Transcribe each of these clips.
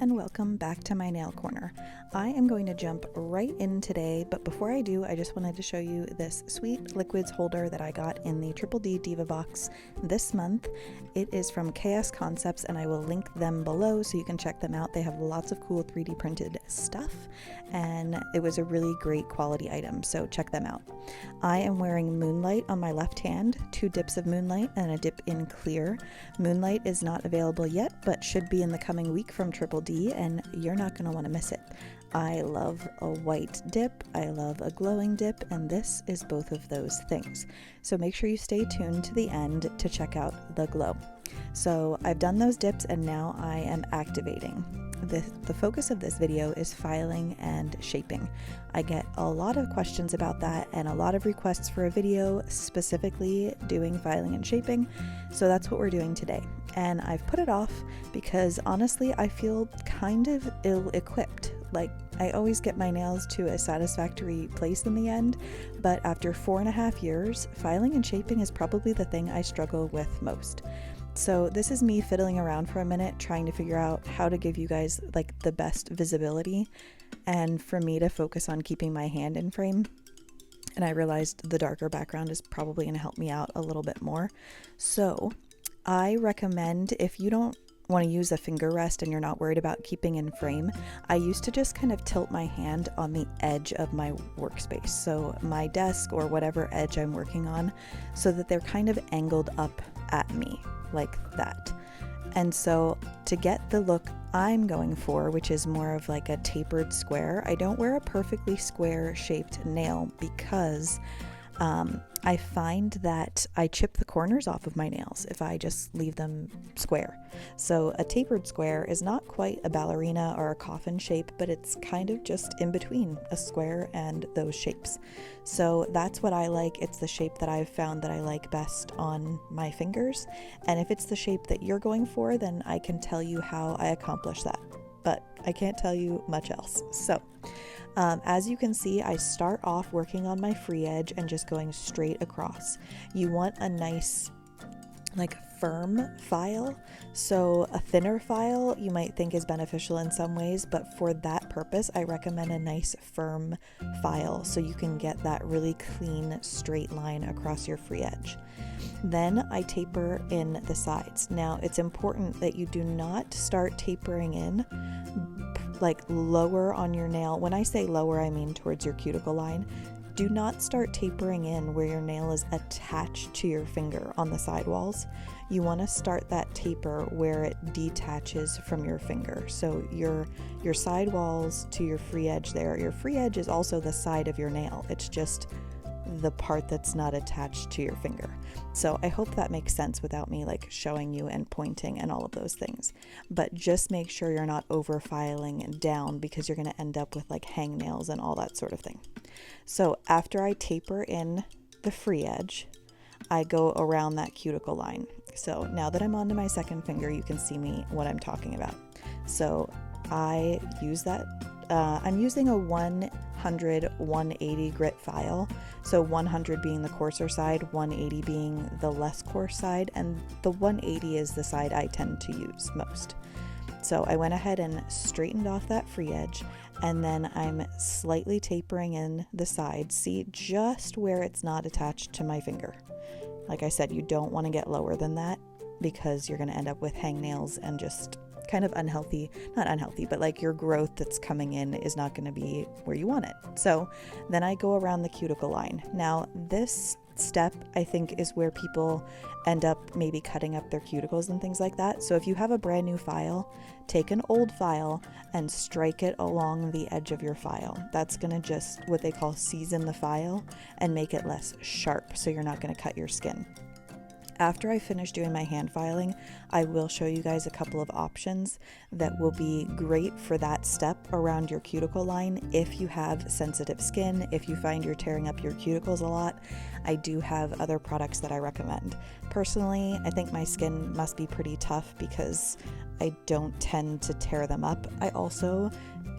and welcome back to my nail corner. I am going to jump right in today, but before I do, I just wanted to show you this sweet liquids holder that I got in the Triple D Diva box this month. It is from KS Concepts and I will link them below so you can check them out. They have lots of cool 3D printed stuff and it was a really great quality item, so check them out. I am wearing Moonlight on my left hand, 2 dips of Moonlight and a dip in clear. Moonlight is not available yet, but should be in the coming week from Triple D, and you're not going to want to miss it. I love a white dip, I love a glowing dip, and this is both of those things. So make sure you stay tuned to the end to check out the glow. So I've done those dips and now I am activating. The focus of this video is filing and shaping. I get a lot of questions about that and a lot of requests for a video specifically doing filing and shaping, so that's what we're doing today. And I've put it off because honestly I feel kind of ill-equipped. Like, I always get my nails to a satisfactory place in the end, but after 4.5 years, filing and shaping is probably the thing I struggle with most. So this is me fiddling around for a minute trying to figure out how to give you guys like the best visibility and for me to focus on keeping my hand in frame. And I realized the darker background is probably going to help me out a little bit more. So I recommend, if you don't want to use a finger rest and you're not worried about keeping in frame, I used to just kind of tilt my hand on the edge of my workspace, so my desk or whatever edge I'm working on, so that they're kind of angled up at me like that. And so to get the look I'm going for, which is more of like a tapered square, I don't wear a perfectly square shaped nail because I find that I chip the corners off of my nails if I just leave them square. So a tapered square is not quite a ballerina or a coffin shape, but it's kind of just in between a square and those shapes. So that's what I like. It's the shape that I've found that I like best on my fingers. And if it's the shape that you're going for, then I can tell you how I accomplish that. But I can't tell you much else. So as you can see, I start off working on my free edge and just going straight across. You want a nice, like, firm file. So a thinner file you might think is beneficial in some ways, but for that purpose, I recommend a nice firm file so you can get that really clean straight line across your free edge. Then I taper in the sides. Now it's important that you do not start tapering in like lower on your nail. When I say lower, I mean towards your cuticle line. Do not start tapering in where your nail is attached to your finger on the sidewalls. You want to start that taper where it detaches from your finger. So your sidewalls to your free edge there. Your free edge is also the side of your nail. It's just the part that's not attached to your finger. So I hope that makes sense without me like showing you and pointing and all of those things. But just make sure you're not over filing down because you're going to end up with like hangnails and all that sort of thing. So after I taper in the free edge, I go around that cuticle line. So now that I'm onto my second finger, you can see me what I'm talking about. So I use that. I'm using a 100/180 grit file. So 100 being the coarser side, 180 being the less coarse side, and the 180 is the side I tend to use most. So I went ahead and straightened off that free edge, and then I'm slightly tapering in the side. See, just where it's not attached to my finger. Like I said, you don't want to get lower than that because you're going to end up with hangnails and just kind of unhealthy, not unhealthy, but like your growth that's coming in is not going to be where you want it. So then I go around the cuticle line. Now this step I think is where people end up maybe cutting up their cuticles and things like that. So if you have a brand new file, take an old file and strike it along the edge of your file. That's going to just what they call season the file and make it less sharp so you're not going to cut your skin. After I finish doing my hand filing, I will show you guys a couple of options that will be great for that step around your cuticle line if you have sensitive skin, if you find you're tearing up your cuticles a lot. I do have other products that I recommend. Personally, I think my skin must be pretty tough because I don't tend to tear them up. I also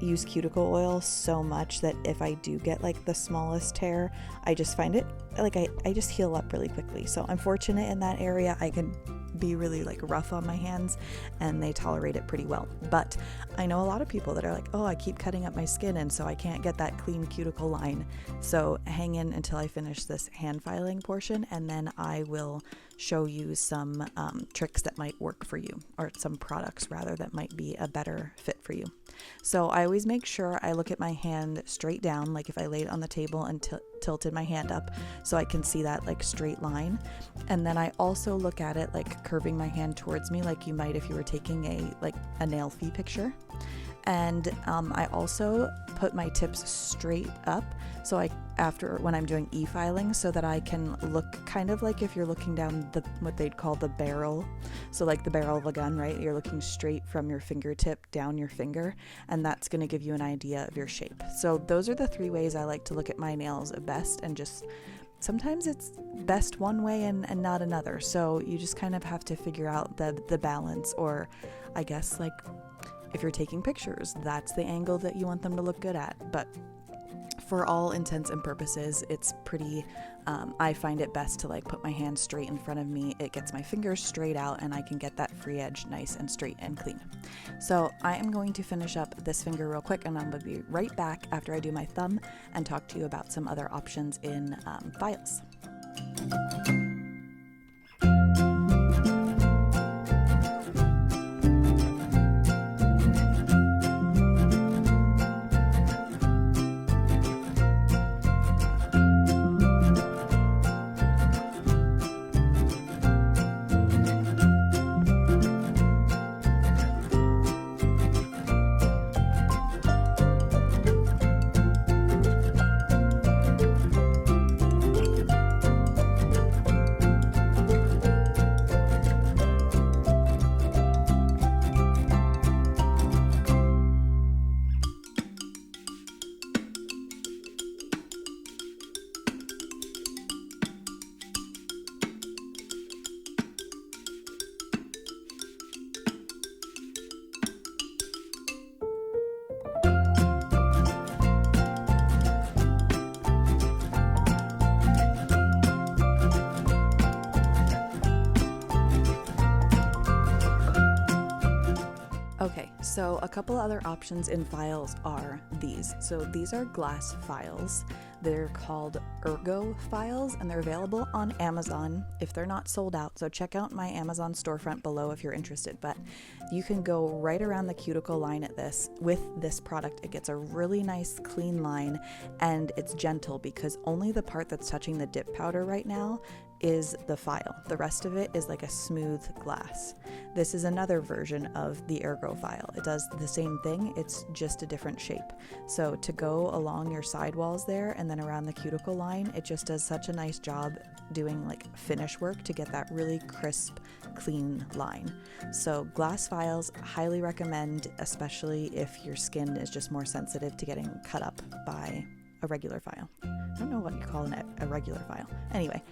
use cuticle oil so much that if I do get like the smallest tear, I just find it like I just heal up really quickly. So I'm fortunate in that area. I can be really like rough on my hands, and they tolerate it pretty well. But I know a lot of people that are like, oh, I keep cutting up my skin and so I can't get that clean cuticle line. So hang in until I finish this hand filing portion, and then I will show you some tricks that might work for you, or some products rather that might be a better fit for you. So I always make sure I look at my hand straight down, like if I laid it on the table and tilted my hand up so I can see that like straight line. And then I also look at it like curving my hand towards me, like you might if you were taking a nail fee picture. And I also put my tips straight up, so when I'm doing e-filing, so that I can look kind of like if you're looking down what they'd call the barrel, so like the barrel of a gun, right? You're looking straight from your fingertip down your finger, and that's going to give you an idea of your shape. So those are the 3 ways I like to look at my nails best, and just sometimes it's best one way and not another. So you just kind of have to figure out the balance, or I guess like if you're taking pictures, that's the angle that you want them to look good at. But for all intents and purposes, it's pretty, I find it best to like put my hand straight in front of me. It gets my fingers straight out and I can get that free edge nice and straight and clean. So I am going to finish up this finger real quick, and I'm going to be right back after I do my thumb and talk to you about some other options in files. Okay, so a couple other options in files are these. So these are glass files. They're called Ergo files, and they're available on Amazon if they're not sold out. So check out my Amazon storefront below if you're interested. But you can go right around the cuticle line with this product. It gets a really nice clean line, and it's gentle because only the part that's touching the dip powder right now is the file. The rest of it is like a smooth glass. This is another version of the Ergo file. It does the same thing, it's just a different shape. So to go along your sidewalls there and then around the cuticle line, it just does such a nice job doing like finish work to get that really crisp, clean line. So glass files, highly recommend, especially if your skin is just more sensitive to getting cut up by a regular file. I don't know what you call a regular file. Anyway,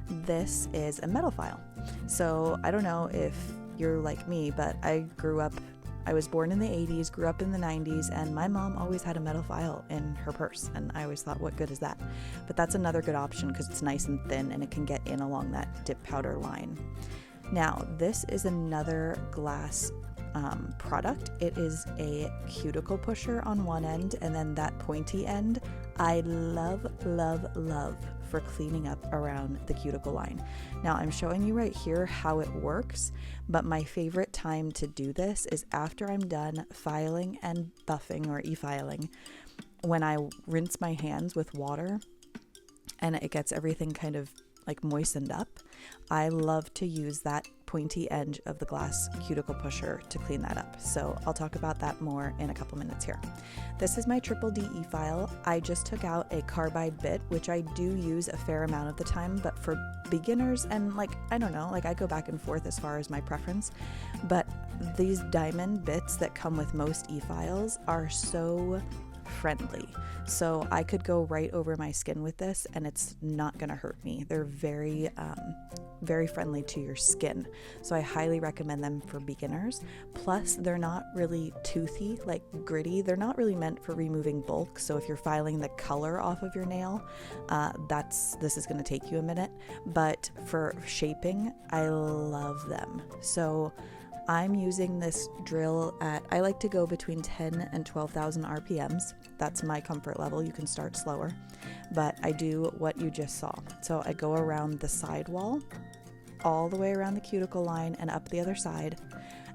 this is a metal file. So I don't know if you're like me, but I was born in the 80s, grew up in the 90s, and my mom always had a metal file in her purse, and I always thought, what good is that? But that's another good option because it's nice and thin and it can get in along that dip powder line. Now, this is another glass product. It is a cuticle pusher on one end, and then that pointy end I love, love, love for cleaning up around the cuticle line. Now I'm showing you right here how it works, but my favorite time to do this is after I'm done filing and buffing or e-filing, when I rinse my hands with water and it gets everything kind of like moistened up. I love to use that pointy edge of the glass cuticle pusher to clean that up. So I'll talk about that more in a couple minutes here. This is my triple D e-file. I just took out a carbide bit, which I do use a fair amount of the time, but for beginners and I don't know, I go back and forth as far as my preference, but these diamond bits that come with most e-files are so friendly. So I could go right over my skin with this and it's not going to hurt me. They're very, very friendly to your skin. So I highly recommend them for beginners. Plus, they're not really toothy, like gritty. They're not really meant for removing bulk. So if you're filing the color off of your nail, this is going to take you a minute. But for shaping, I love them. So I'm using this drill I like to go between 10 and 12,000 RPMs. That's my comfort level. You can start slower, but I do what you just saw. So I go around the side wall, all the way around the cuticle line and up the other side,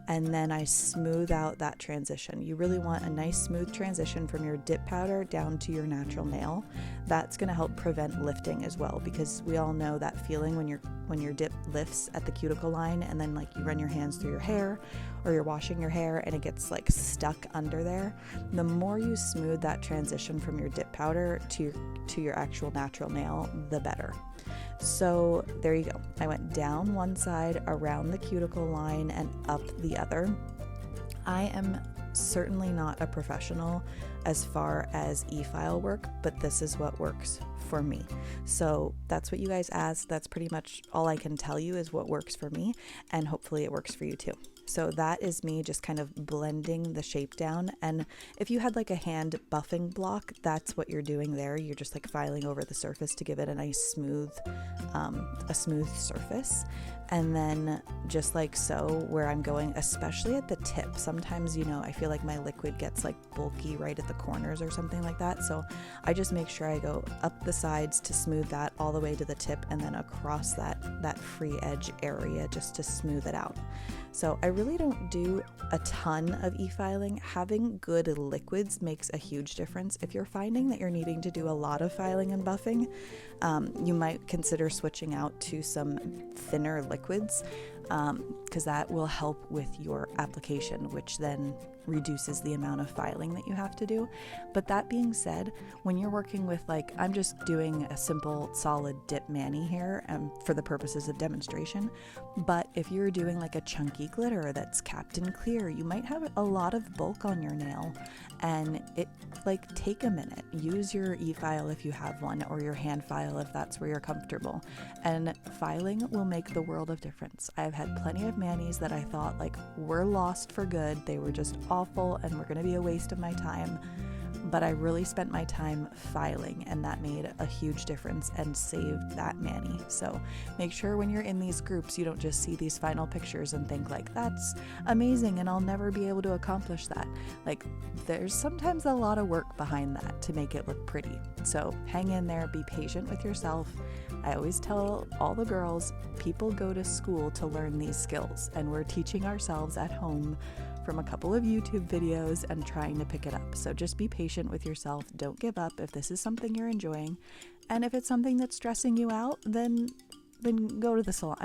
and then I smooth out that transition. You really want a nice smooth transition from your dip powder down to your natural nail. That's going to help prevent lifting as well, because we all know that feeling when your dip lifts at the cuticle line and then like you run your hands through your hair or you're washing your hair and it gets like stuck under there. The more you smooth that transition from your dip powder to your actual natural nail, the better. So there you go. I went down one side, around the cuticle line, and up the other. I am certainly not a professional as far as e-file work, but this is what works for me. So that's what you guys asked. That's pretty much all I can tell you is what works for me, and hopefully it works for you too. So that is me just kind of blending the shape down. And if you had like a hand buffing block, that's what you're doing there. You're just like filing over the surface to give it a nice smooth surface. And then just like so, where I'm going, especially at the tip, sometimes, I feel like my liquid gets like bulky right at the corners or something like that. So I just make sure I go up the sides to smooth that all the way to the tip, and then across that free edge area just to smooth it out. So I really don't do a ton of e-filing. Having good liquids makes a huge difference. If you're finding that you're needing to do a lot of filing and buffing, you might consider switching out to some thinner liquids, because that will help with your application, which then reduces the amount of filing that you have to do. But that being said, when you're working with I'm just doing a simple solid dip mani here for the purposes of demonstration, but if you're doing like a chunky glitter that's capped in clear, you might have a lot of bulk on your nail, and it take a minute. Use your e-file if you have one, or your hand file if that's where you're comfortable, and filing will make the world of difference. I've had plenty of manis that I thought were lost for good. They were just awful and were going to be a waste of my time, but I really spent my time filing, and that made a huge difference and saved that mani. So make sure when you're in these groups, you don't just see these final pictures and think that's amazing and I'll never be able to accomplish that. There's sometimes a lot of work behind that to make it look pretty. So hang in there, be patient with yourself. I always tell all the girls, people go to school to learn these skills, and we're teaching ourselves at home from a couple of YouTube videos and trying to pick it up. So just be patient with yourself. Don't give up if this is something you're enjoying. And if it's something that's stressing you out, then go to the salon.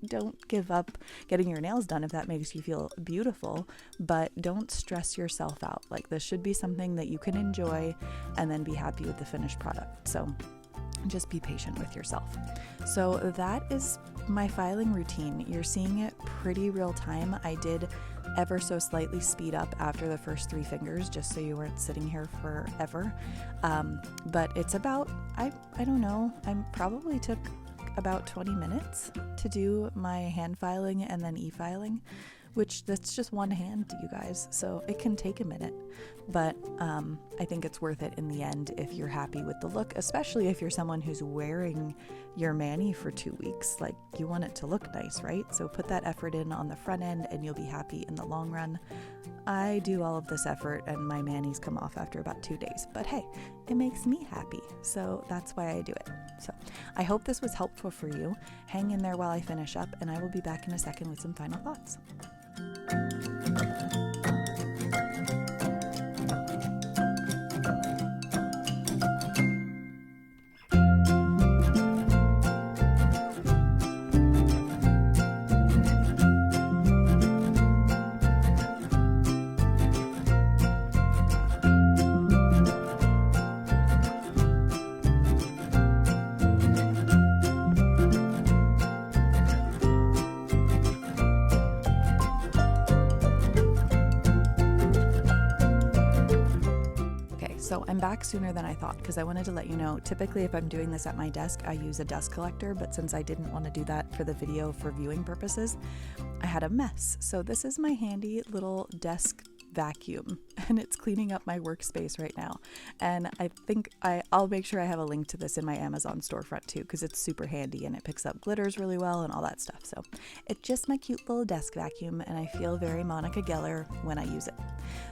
Don't give up getting your nails done if that makes you feel beautiful, but don't stress yourself out. This should be something that you can enjoy and then be happy with the finished product. So just be patient with yourself. So that is my filing routine. You're seeing it pretty real time. I did ever so slightly speed up after the first 3 fingers, just so you weren't sitting here forever. But it's about, I don't know, I probably took about 20 minutes to do my hand filing and then e-filing, which that's just one hand, you guys. So it can take a minute, but I think it's worth it in the end if you're happy with the look, especially if you're someone who's wearing your mani for 2 weeks. You want it to look nice, right? So put that effort in on the front end and you'll be happy in the long run. I do all of this effort and my manis come off after about 2 days, but hey, it makes me happy. So that's why I do it. So I hope this was helpful for you. Hang in there while I finish up, and I will be back in a second with some final thoughts. So I'm back sooner than I thought because I wanted to let you know, typically if I'm doing this at my desk, I use a dust collector, but since I didn't want to do that for the video for viewing purposes, I had a mess. So this is my handy little desk vacuum and it's cleaning up my workspace right now. And I think I'll make sure I have a link to this in my Amazon storefront too, because it's super handy and it picks up glitters really well and all that stuff. So it's just my cute little desk vacuum and I feel very Monica Geller when I use it.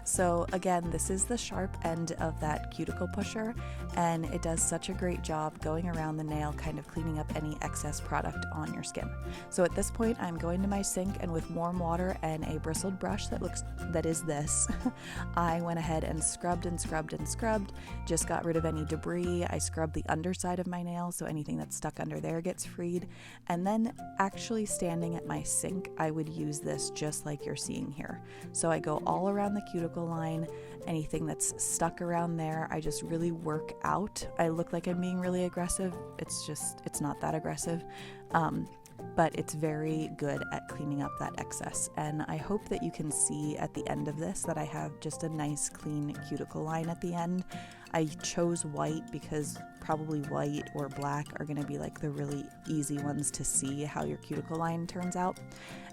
So again, this is the sharp end of that cuticle pusher and it does such a great job going around the nail, kind of cleaning up any excess product on your skin. So at this point, I'm going to my sink and with warm water and a bristled brush that is this, I went ahead and scrubbed and scrubbed and scrubbed, just got rid of any debris. I scrubbed the underside of my nail so anything that's stuck under there gets freed. And then actually standing at my sink, I would use this just like you're seeing here. So I go all around the cuticle line, anything that's stuck around there, I just really work out. I look like I'm being really aggressive. It's not that aggressive. But it's very good at cleaning up that excess. And I hope that you can see at the end of this that I have just a nice clean cuticle line at the end. I chose white because probably white or black are going to be like the really easy ones to see how your cuticle line turns out.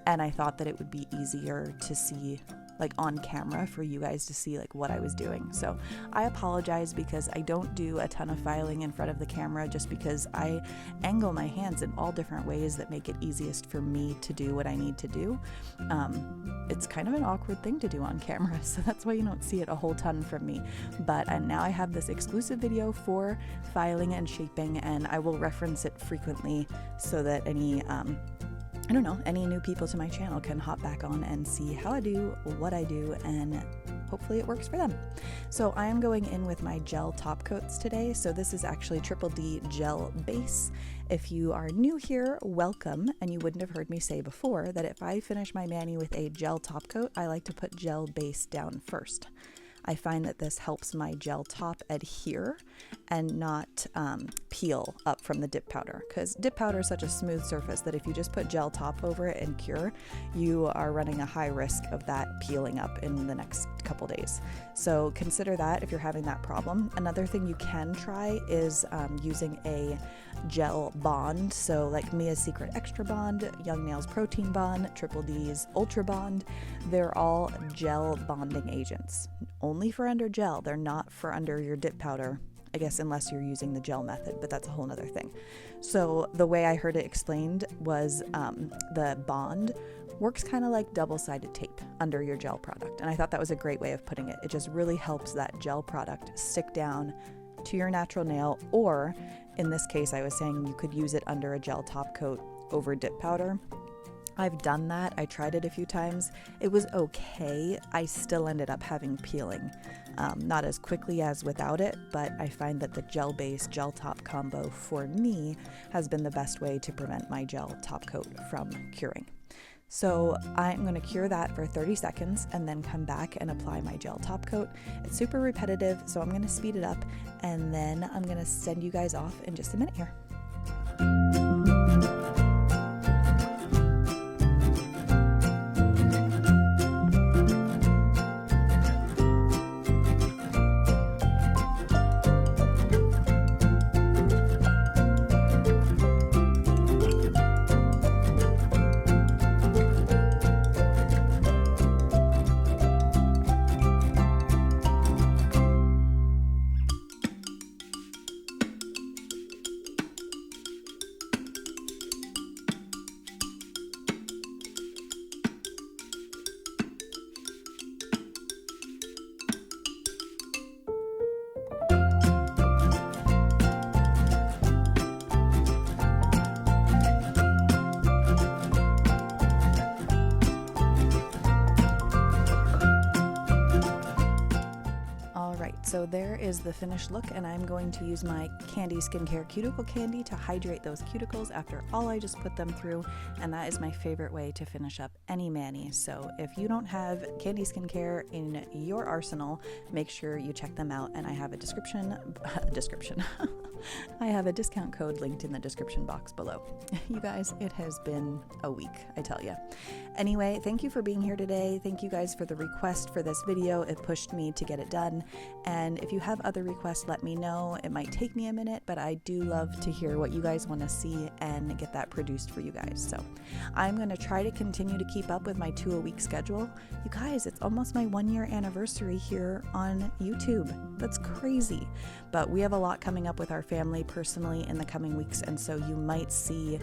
And I thought that it would be easier to see like on camera for you guys to see like what I was doing. So I apologize because I don't do a ton of filing in front of the camera just because I angle my hands in all different ways that make it easiest for me to do what I need to do. It's kind of an awkward thing to do on camera, so that's why you don't see it a whole ton from me. But now I have this exclusive video for filing and shaping and I will reference it frequently so that any new people to my channel can hop back on and see how I do, what I do, and hopefully it works for them. So I am going in with my gel top coats today. So this is actually Triple D gel base. If you are new here, welcome. And you wouldn't have heard me say before that if I finish my mani with a gel top coat, I like to put gel base down first. I find that this helps my gel top adhere and not peel up from the dip powder, because dip powder is such a smooth surface that if you just put gel top over it and cure, you are running a high risk of that peeling up in the next couple days. So consider that if you're having that problem. Another thing you can try is using a gel bond. So like Mia's Secret Extra Bond, Young Nails Protein Bond, Triple D's Ultra Bond, they're all gel bonding agents. Only for under gel, they're not for under your dip powder, I guess, unless you're using the gel method, but that's a whole nother thing. So the way I heard it explained was the bond works kind of like double-sided tape under your gel product. And I thought that was a great way of putting it. It just really helps that gel product stick down to your natural nail, or in this case, I was saying you could use it under a gel top coat over dip powder. I've done that. I tried it a few times. It was okay. I still ended up having peeling. Not as quickly as without it, but I find that the gel base gel top combo for me has been the best way to prevent my gel top coat from curing. So I'm going to cure that for 30 seconds and then come back and apply my gel top coat. It's super repetitive, so I'm going to speed it up and then I'm going to send you guys off in just a minute here. So there is the finished look, and I'm going to use my Candi Skincare Cuticle Candy to hydrate those cuticles after all I just put them through, and that is my favorite way to finish up any mani. So if you don't have Candi Skincare in your arsenal, make sure you check them out, and I have a I have a discount code linked in the description box below. You guys, it has been a week, I tell you. Anyway, thank you for being here today. Thank you guys for the request for this video. It pushed me to get it done, and And if you have other requests, let me know. It might take me a minute, but I do love to hear what you guys want to see and get that produced for you guys. So I'm going to try to continue to keep up with my 2-a-week schedule. You guys, it's almost my 1-year anniversary here on YouTube. That's crazy. But we have a lot coming up with our family personally in the coming weeks, and so you might see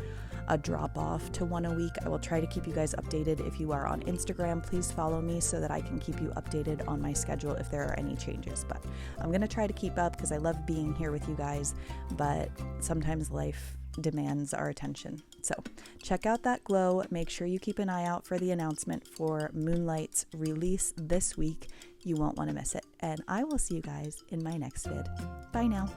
a drop off to 1 a week. I will try to keep you guys updated. If you are on Instagram, please follow me so that I can keep you updated on my schedule if there are any changes. But I'm going to try to keep up because I love being here with you guys, but sometimes life demands our attention. So check out that glow. Make sure you keep an eye out for the announcement for Moonlight's release this week. You won't want to miss it. And I will see you guys in my next vid. Bye now.